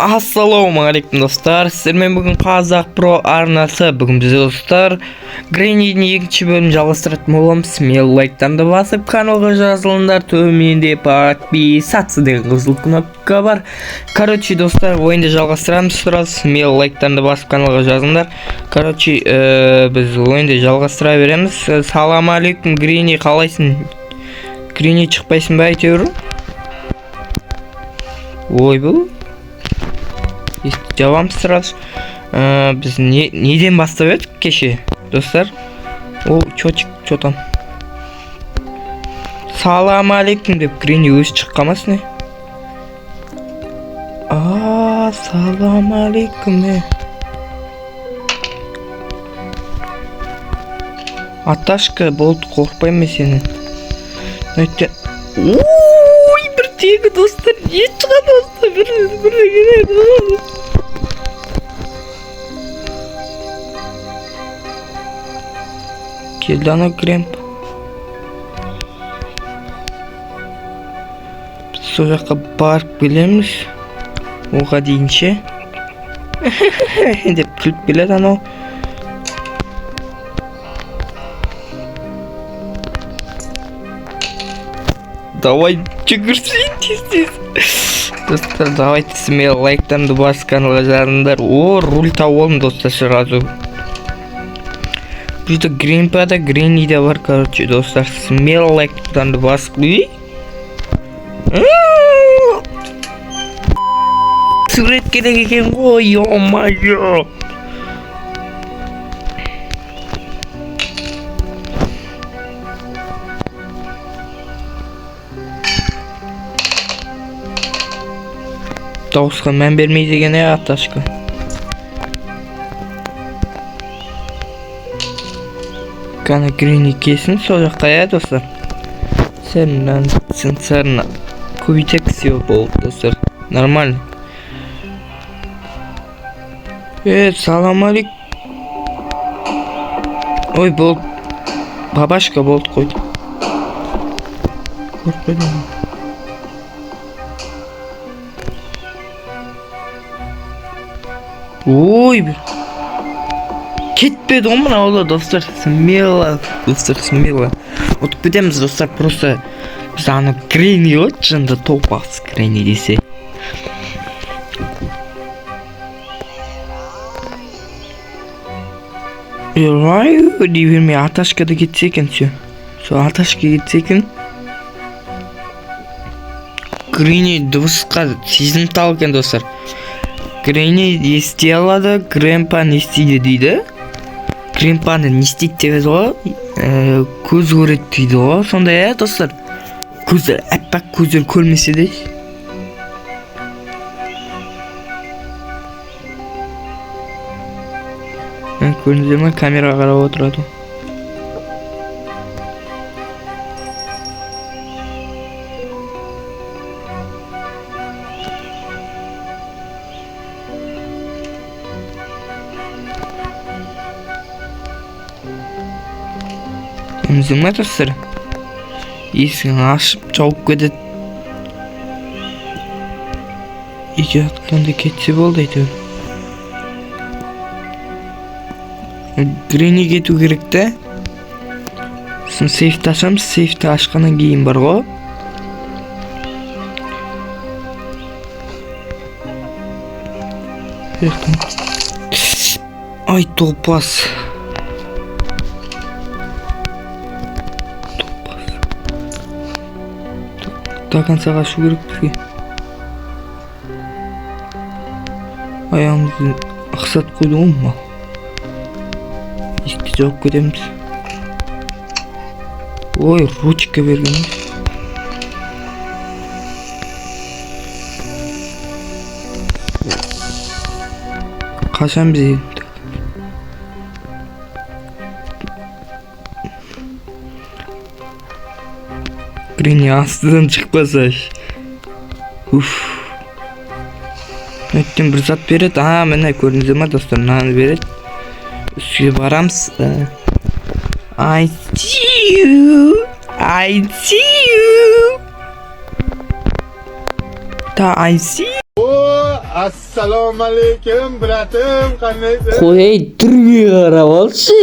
Ассалаумағалейкум достар, сіздермен бүгін Қазақ Про арнасы. Бүгін бізде достар Греннидің екінші бөлімін жалғастыратын боламыз. Лайктарды басып каналға жазылыңдар, төменде подписаться деген қызыл кнопка бар. Короче достар, ойынды жалғастырамыз. Лайктарды басып каналға жазылыңдар. Короче біз ойынды жалғастыра береміз. Салам алейкум Гренни, қалайсың? Гренни шықпайсың ба әйтеуір? Ой бұл жабамыз сразу. Біз неден бастап едік кеше достар? О, чотик, чотан. Салам алейкум деп Гренни өзі шыққамасын. Салам алейкум. Аташка болды, қорқпаймын сенен. Ой, бір тегі достар, не шыға достар, бір келеді. Келді ана Грэмп. Біз сол жаққа барып келеміз. Оға дейінше деп күліп келеді анау. Давай жүгірсейін тез. Достар, давайте смело лайктарды бас, каналға жазыңдар. О, руль тауып алдым достар сразу. Burada Grandpa'da Granny de var короче dostlar. Smell like'dan da basılı. Suret gereken koy olmuyor. Dostlar ben vermeyi gene yaptı aşkım. Kana Granny kesin сол жаққа ya достар. Сәрінен сарына көбейтек все болды достар. Нормально. Салам алейкум. Ой, болды. Бабашка болды қойды. Қорқпайды. Ой, бір кетпеді мына аула достар. Смело достар, смело ұтып кетеміз достар. Просто біз ана Гренни өтшінді топас Гренни десе. Рай дей бермей Аташкада кетсе екен. Сол Аташка кетсе екен. Гренни дыбысқа сезімтал екен достар. Гренни ести алады, Грэмпа не істейді дейді. Грэмпаны не істейді деп ғой, көз көреді дейді ғой. Сондай достар, көзі әппақ көздер көрмесе де. Көрдіңіздер ме, камераға қарап отырады. Еміздің достар? Есігін ашып жауып кетеді. Үйге атқанда кетсе болды әйтеуір. Гренни кету керек та. Сосын сейфті ашамыз. Сейфті ашқаннан кейін бар ғой. Ай, топас. До конца қашу керек бізге. Аяғымызды ақсат қойды ғой ма? Есікті жауып кетеміз. Ой, ручка бергенбіз. Қашан біз едім? Гренни астыдан шықпаса. Өттен бір зат береді. Міне көрдіңіздер ме достар, мынаны береді. Үстіге барамыз. I see you. I see you. Да, I see you. Assalomu alaykum, bratim, qandaysiz? Qo'y, turga qarab olchi.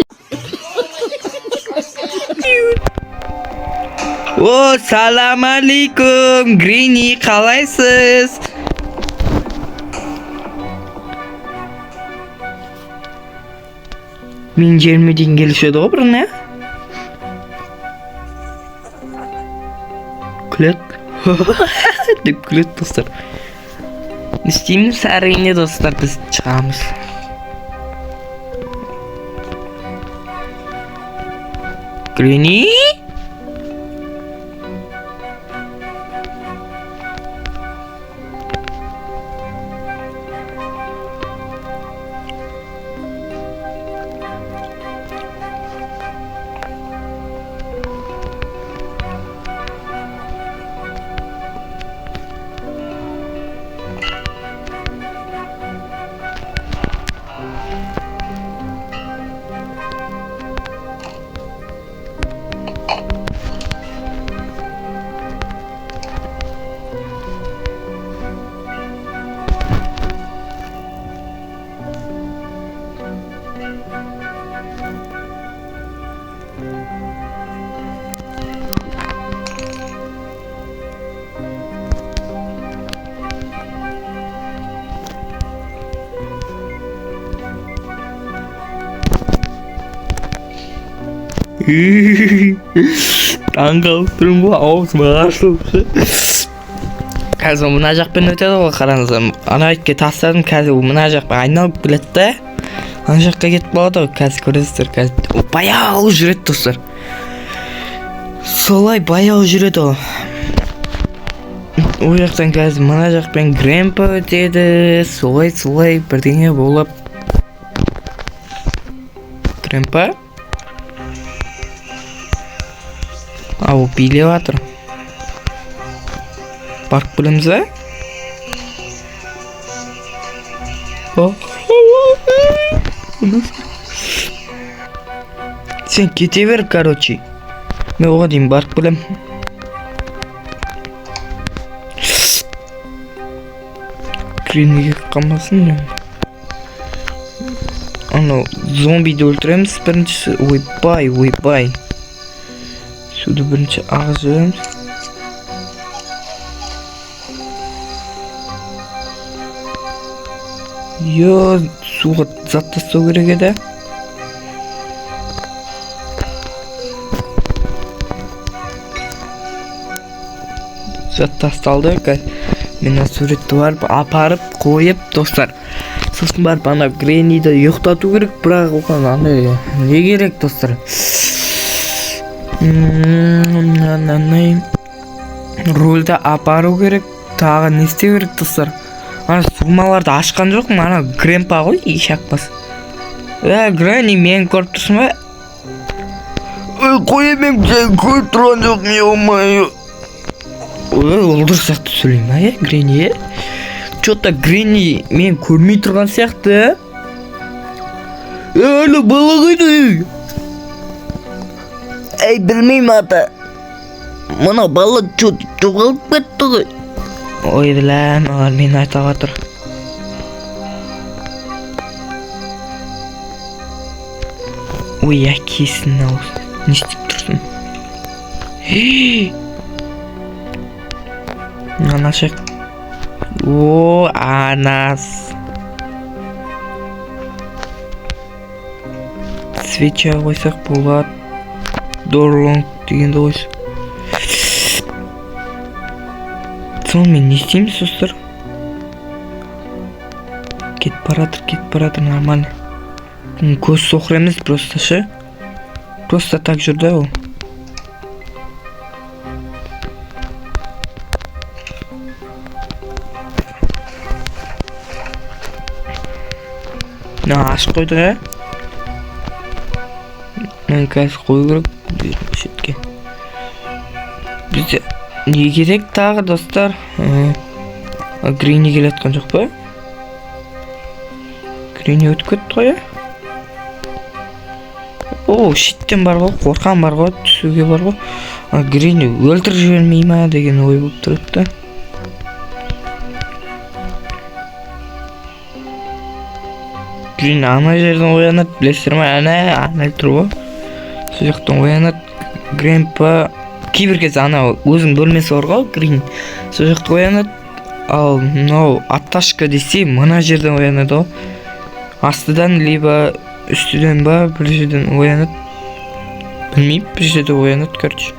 O, salam alaykum, Greeny, qalaysiz? Men jermidin kelishadi o'birni. Kulet. Deb kulet dostlar. İsteyimiz sarayını dostlar biz çıkamiz. Greeny? Tanggal turun bu ağız mağarsın. Қазір мына жақпен өтеді ғой, қараңыз. Ана итке тастадым, қазір мына жақпен айналып келеді да. Ана жаққа кетіп қалады ғой, қазір көресіздер. Қазір баяу жүреді достар. Солай баяу жүреді ол. Ол жақтан қазір мына жақпен Грэмпа өтеді. Солай бірдеңе болып. Грэмпа? Ау, билеп жатыр. Барып білеміз бе? Сен кете бер, короче. Мен оған дейін барып білем. Грeenіге қалмасын. Анау зомбиді өлтіреміз біріншісі. Ойбай. Суды бірінші ағыз өреміз. Yo, суға зат тастау керек еді. Зат тасталды. Мен суретті барып апарып қойып достар. Сосын барып ана Грeenіді ұйықтату керек, бірақ оған андай не керек достар? Рөлді апару керек, тағы не істеу керек достар? Ана сумаларды ашқан жоқ ма? Ана Грэмпа ғой, ешақпас. Грэни, мен көріп тұрсың ба? Қой, мен көріп тұрған жоқ, не олмайы. Олдыр сияқты сөйлейм, Грэни? Чо-то Грэни мен көрмей тұрған сияқты. Әлі бала қайда? Білмейм ата. Мына бала жоғалып кетті ғой. Ой, біләм, олар мені айта қатыр. Ой, әкесін ауыз. Не істеп тұрсын? Анашық. О, анас. Свеча қойсақ болады. Дорлонг дегенді қойсақ. Сонымен не істейміз достар? Кетіп баратыр, нормально. Көз соқыр емес просто ше. Просто так жүрді ол. Ашып қойдық, Мен қазір қою керек. Шетке. Бізде не керек тағы достар? Грини келе атқан жоқ па? Грини өтіп кетті ғой, О, шеттен бар ғой, қорқан бар ғой, түсуге бар ғой. Грини өлтір жібермей ма деген ой болып тұрады. Green ана жерден оянады, білесіздер ма? Ана тұр ғой. Сол жақтан оянады. Грэмпа кейбір кез ана өзің бөлмесі бар ғой, Green. Сол жақта оянады. Ал мынау Аташка десе мына жерден оянады ғой. Астыдан либо үстіден ба бір жерден оянады. Білмеймін, бір жерде оянады, короче.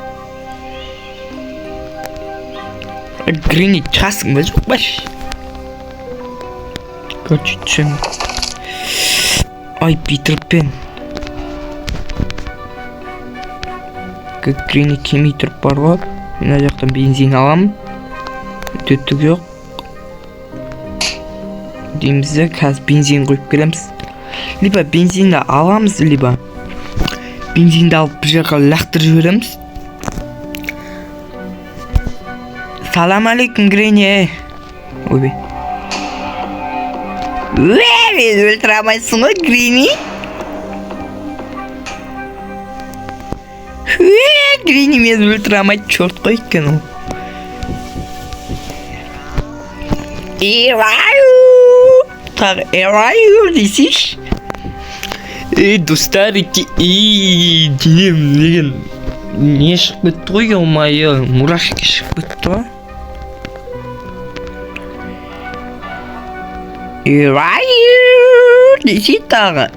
Green'i часың ба жоқ ба? Короче, түсем. Ай, Питер Пен. Green'i кемей тұрып бар ғой. Мына жақтан бензин аламын. Төттік жоқ. Деймізді, қазір бензин қойып келеміз. Либо бензинді аламыз, либо бензинді алып бір жаққа лақтырып жібереміз. Салам алейкум, Грени. Ойбай. Мені өлтіре алмайсың ғой, Грени? Грени мені өлтіре алмайды, чорт қой екен ол. Эраю! Тағы эраю дейсиш? Достар, денем деген не шығып кетті ғой, елмайы, мурашки шығып кетті ғой. Эраю! Дейсей тағы.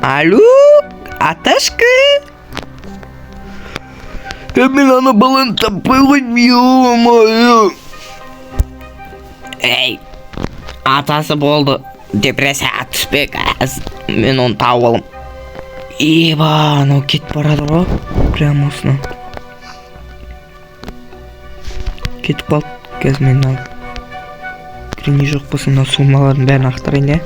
Алло, Аташка? Мен ана баланы таппай қойдым, елмайы. Эй, атасы болды. Депрессияға түспек, мен оны тауып алым. Еба, анау кетіп барады ғой. Прямо осынан. Кетіп қалды. Қазір мен алып. Грени жоқ болсын, мына сумалардың бәрін ақтарайын, е.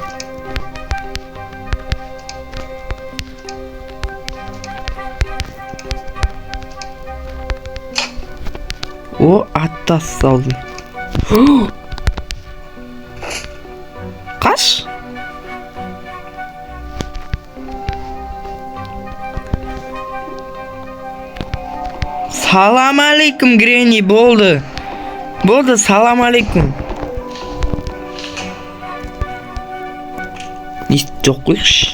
О, аттас салдым. Қаш? Салам алейкум, Грени, болды. Болды, салам алейкум. Естіп жоқ қойықшы.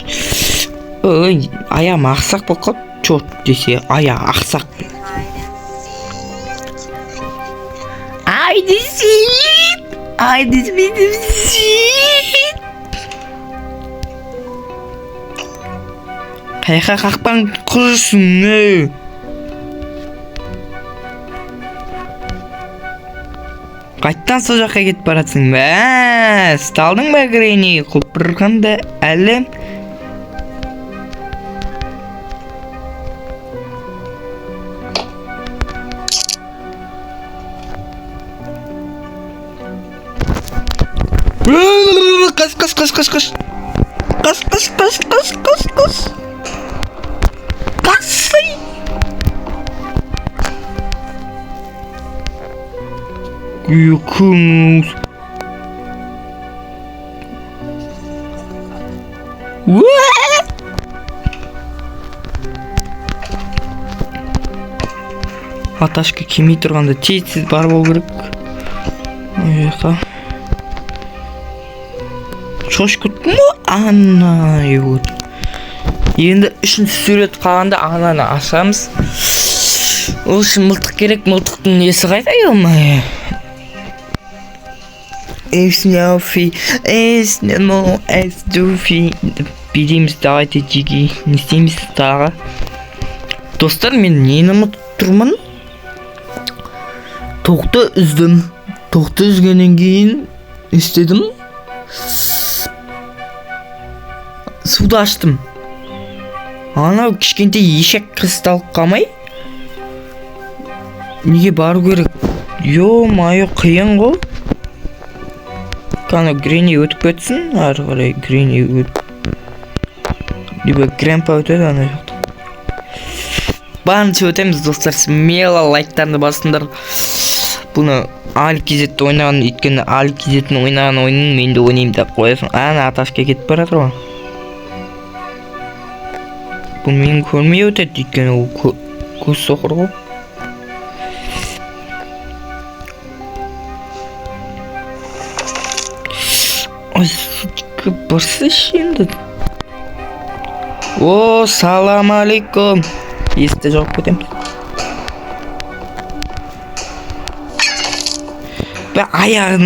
Ой, аяғым ақсақ болып қалды. Чорт десе, аяқ ақсақ. Ай десейіп! Ай деспейдім сейіп! Қайқа қақпан құрсын, өй! Қайттан сол жаққа кетіп баратсың ба? Сталдың ба, Грени? Құлпырғанда әлі? Қаш. Қасый! Күміс. Аташка кемей тұрғанда тезсіз бар болу керек. Ойқа. Шошқыт му? Ана, еуд. Енді үшінші сурет қалғанда ананы ашамыз. Ол үшін мылтық керек, мылтықтың несі қайда елмай? Эснеофи, эснемо, эсдуфи. Береміз давайте жеге. Не істейміз тағы? Достар, мен нені ұмытып тұрмын? Тоқты үздім. Тоқты үзгеннен кейін істедім. Суды аштым. Анау кішкентай ешек кристалл қалмай? Неге бару керек? Йо-майо, қиын ғой. Қана Грени өтіп кетсін. Ары қарай Грени өтіп. Либо Грэмпа өтеді ана жақта. Барынша өтеміз, достар. Смело лайктарны басыңдар. Бұны Аль-Кезетті ойнаған, өйткені Аль-Кезеттің ойнаған ойынын мен де ойнайым деп қоясың. Ана Аташка кетіп барады ғой. Бұл мен көрмей өтеді, өйткені ол көз соқыр ғой. Ой, бұрсы енді. О, салам алейкум. Есті жоқ көтеміз. Аяғы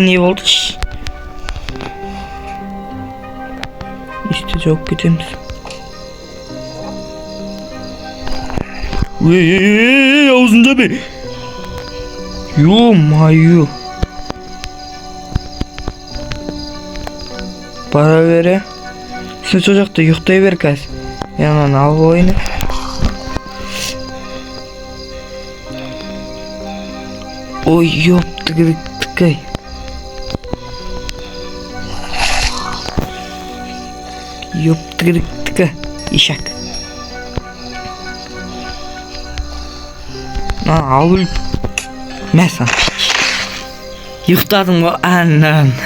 не болды? Есті жоқ кетеміз. Аузында бе? Ё-майё. Бара бере. Сен сол жақта ұйықтай бер қазір. Мен ананы алып алайын. Ой, ёптыгы-тыкай. Ёптыгы-тыкай. Ишак. Ал өл. Мәсін. Ұйықтадың ба? Анан.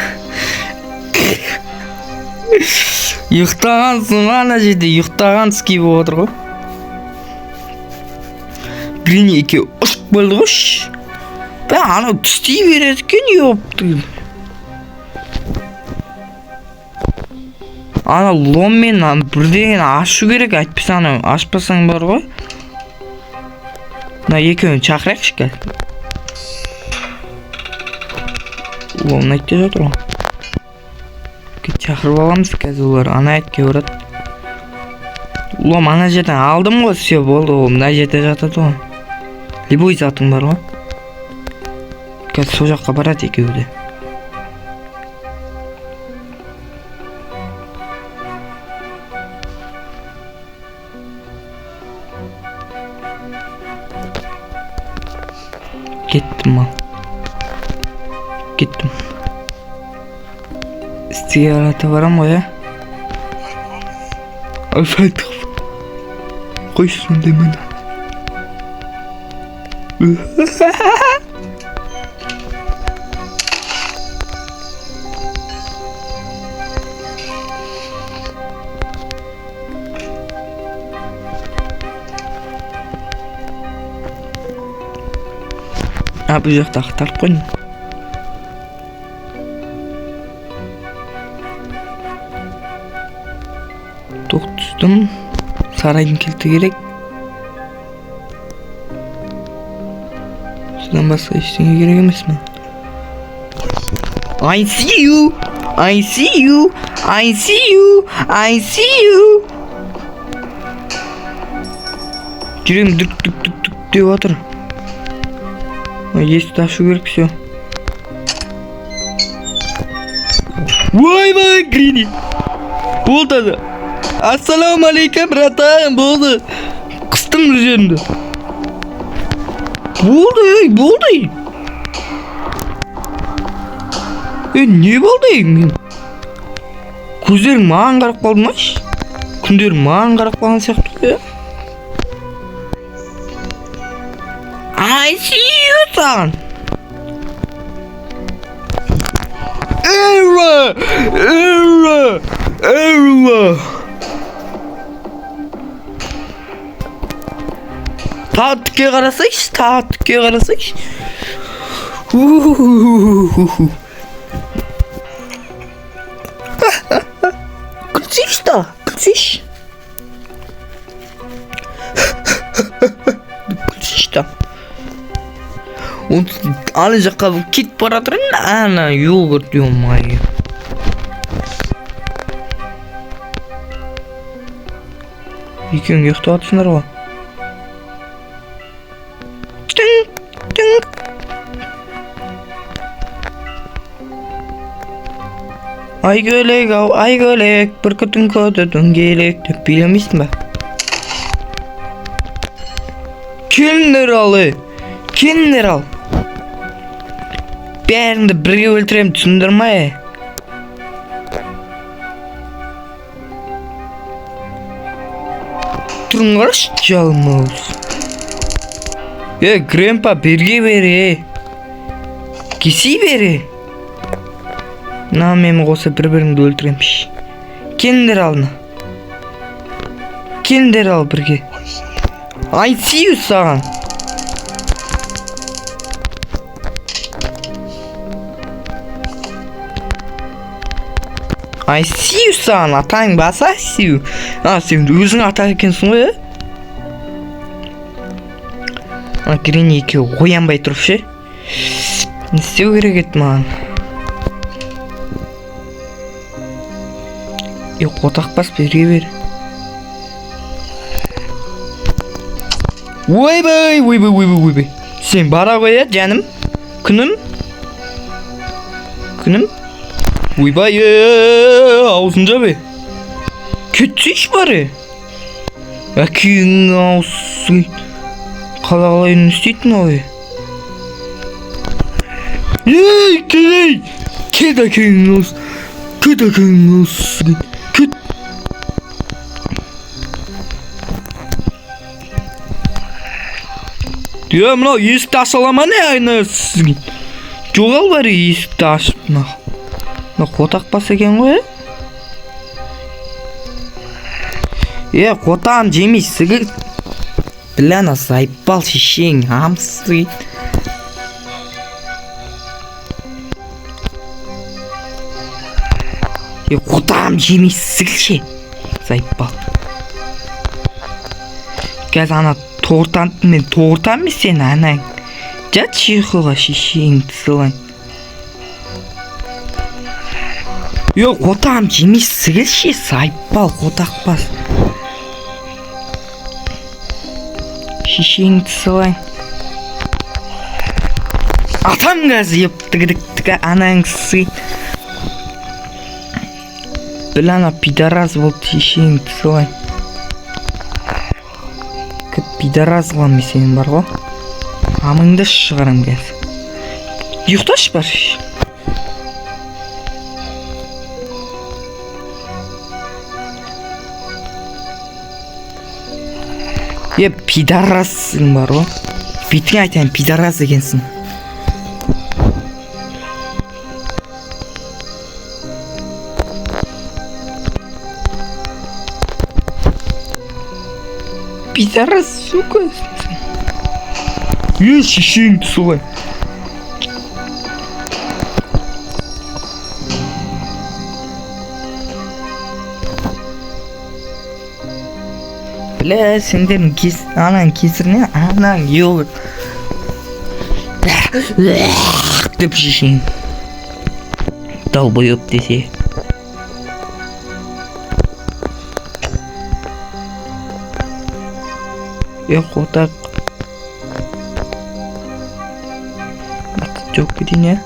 Ұйықтағансың ана жерде. Ұйықтаған ски болып отыр ғой. Грини екеу ұшып болды ғой. Ана түстей береді екен, ёпты. Ана ломмен бірдеңені ашу керек, айтпаса ана ашпасаң бар ғой. Мына екеуін шақырайықшы қазір. Ломны айтты жатыр ғой. Шақырып аламыз қазір олар, ана айтке ұрады. Лом ана жерден алдым ғой, все болды, ол мына жерде жатады ғой. Любой затың бар ғой. Қазір сол жаққа барады екеуі де. Кеттім ал. Кеттім. Істеге арата барам ғой, Альфайтық. Қойшы сондай мені. Бұл жақта ақтарып қойын. Тоқ түстім. Сарайдың келті керек. Содан басқа ештеңе керек емес мен. I see you! I see you! I see you! I see you! Жүрем дүк деп отыр. Есікті ашу керек, все. Ой, Грини! Болды. Ассаламу алейкум, братан, болды. Қыстың üzerinde. Болды. Не болды мен? Көздерің маған қарап қалды ма? Күндерің маған қарап қалған сияқты. I see you, son. Error. Taatke qarasayız. Күлсейші. Аны жаққа кетіп баратырын, ана йогурт ё-майо. Екеуің ұйықтап атсыңдар ғой. Ай көлек, бір күтін көді дөңгелек деп билемейсің ба? Келіңдер ал. Бәріңді бірге өлтірем, түсіндірмай. Тұрыңғаш, жалмауыз. Грэмпа, берге бере. Кесей бере. Мен қоса бір-біріңді өлтіремші. Келіңдер алына. Келіңдер ал бірге. I see you, саған. I see you son, атаң бас, I see you. Сен өзің ата екенсің ғой, Грини екеуі оянбай тұрып ше. Не істеу керек еді маған? Қотақ бас бере бер. Ойбай. Сен бара ғой, жаным? Күнім? Ойбай, аузын жабы. Кетсейші бары. Әкең аузын. Қалағалай үн істейтін ой. Кет әкең аузын. Кет. Мынау есікті ашалама не айнасы. Жоғал бәрі есікті ашып. Мынау қотақ бас екен ғой. Қотағым жемейсі. Біләна зайпал шешең амсы. Қотағым жемейсі ше. Зайпал. Қазір ана мен торттан мен сен анаң. Жат шиқыға шешеңді сылаң. Қотағым жемейсі ше. Зайпал қотақ бас. Шешеңді сылаң. Атам қазы ептігідіктігі анаңсы. Білана пидараз болды шешеңді сылаң. Пидараз ғылам сенің бар ғой. Амыңды шығарам қазі. Ұйықташ бар. Пидаразсың бар ғой. Бетің айтайын пидараз екенсің. Пидараз, сука. Шешеңді солай. Бля, сендердің анаң кесіріне анаң ел. Деп шешең. Долбоёб десе. Қотақ. Жоқ кетейін,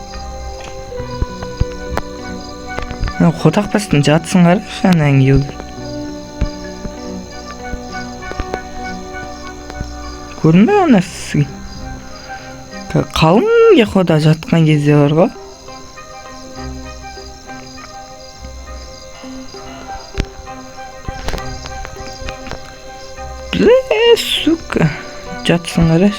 Қотақ бастың жатсың ғар, анаң ел. Көрдің бе анасы? Қалың ұйқыда жатқан кезде бар ғой. Сука, жатсың қараш.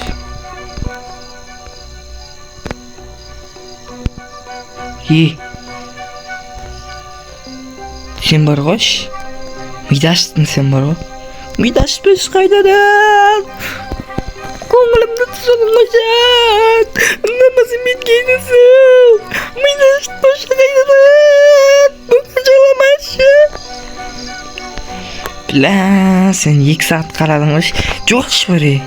Сен бар ғой? Мидаштың сен бар ғой? Мидашпеш қайдадан? Көңілімді тұсылмашат. Намазы мен кейдісің. Мидашпеш қайдадан? Бүгін жоламашы. Бля, сен 2 сағат қарадың ғой. Жоқ шбірі.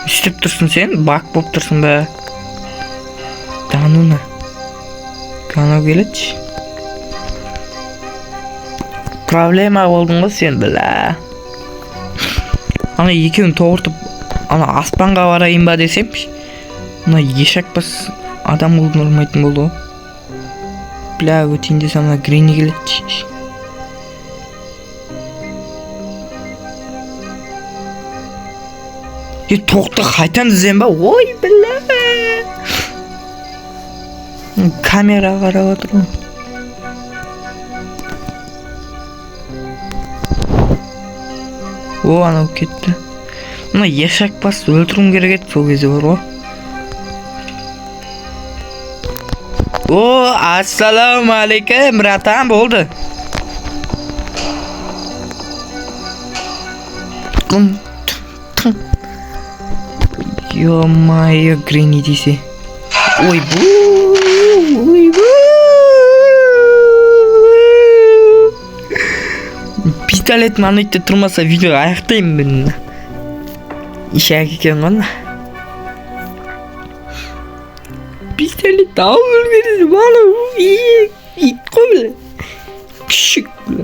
Істеп тұрсың сен? Бак боп тұрсың ба? Дануна. Канау келетші. Проблема болдың ғой сен, біла. Ана екеуін тоғыртып, ана аспанға барайын ба десем, ана ешак бас адам болдың ұрмайтын болды ғой. Біла, өтейін десем, ана Грини келетші. Тоқты қайтан дізем ба? Ой, біла. Камера қарап отыр. Анау кетті. Мына ешак бас өлтіруім керек еді сол кезде бар ғой. O, assalomu alaykum, bratan, bo'ldi. Yo-mayo, Granny dese. Oy bu. Pistolet manitda turmasa video ayaqdayman. İşe gidiyorum. Pistolet alırız bana. İt koyla. Küçük bile.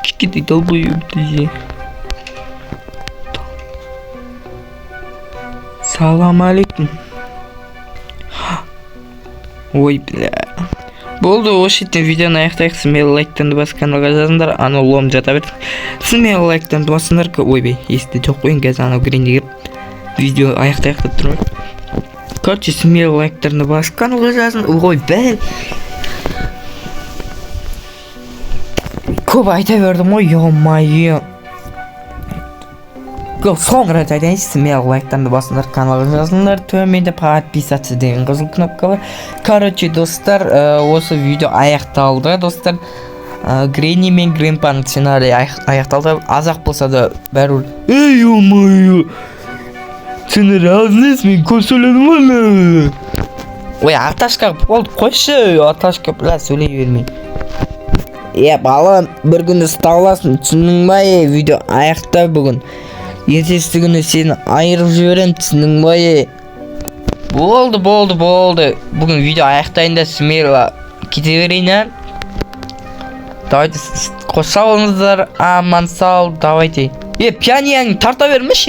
Küçük de dalbuyum diye. Salam aleyküm. Oy bile. Bo'ldi, o'sha yerdan videoni ayaqtaysiz, meni like-dan bosib kanalga yozinglar, ana ulom jataver. Siz meni like-dan bosinglar-ku, o'y, esda jo'q qo'ying, gazani o'giring deb video ayaqtayib turib. Короче, siz meni like-dan bosib kanalga yozing, o'y, bel. Ko'p aytaverdim, o'y, yo-mayo. So'ngra aytaydan, siz meni like-dan bosinglar, kanalga yozinglar, төменде подписаться degan qizil knopka bor. Короче, do'stlar, o'sha video ayaqtaldi, do'stlar. Granny men Grandpa'ning ssenariyi ayaqtaldi. Azoq bo'lsa-da, barul. Ey, yo-mayo. Seni raznesmi ko'rsaladim. Oy, Atashka bo'ldi, qo'yshi, Atashka bilan so'layvermang. Balam, bir kun istavlasin, tushundingmi? Video ayaqta bugun. Ertesi günü seni ayırıp jiberaman, tushundingmi? Bo'ldi. Bugün video ayaqtayın da smerla ketaverayın. Давайте qo'shsa olingizlar, aman sağ ol, давайте. Pianiyani tartavermish.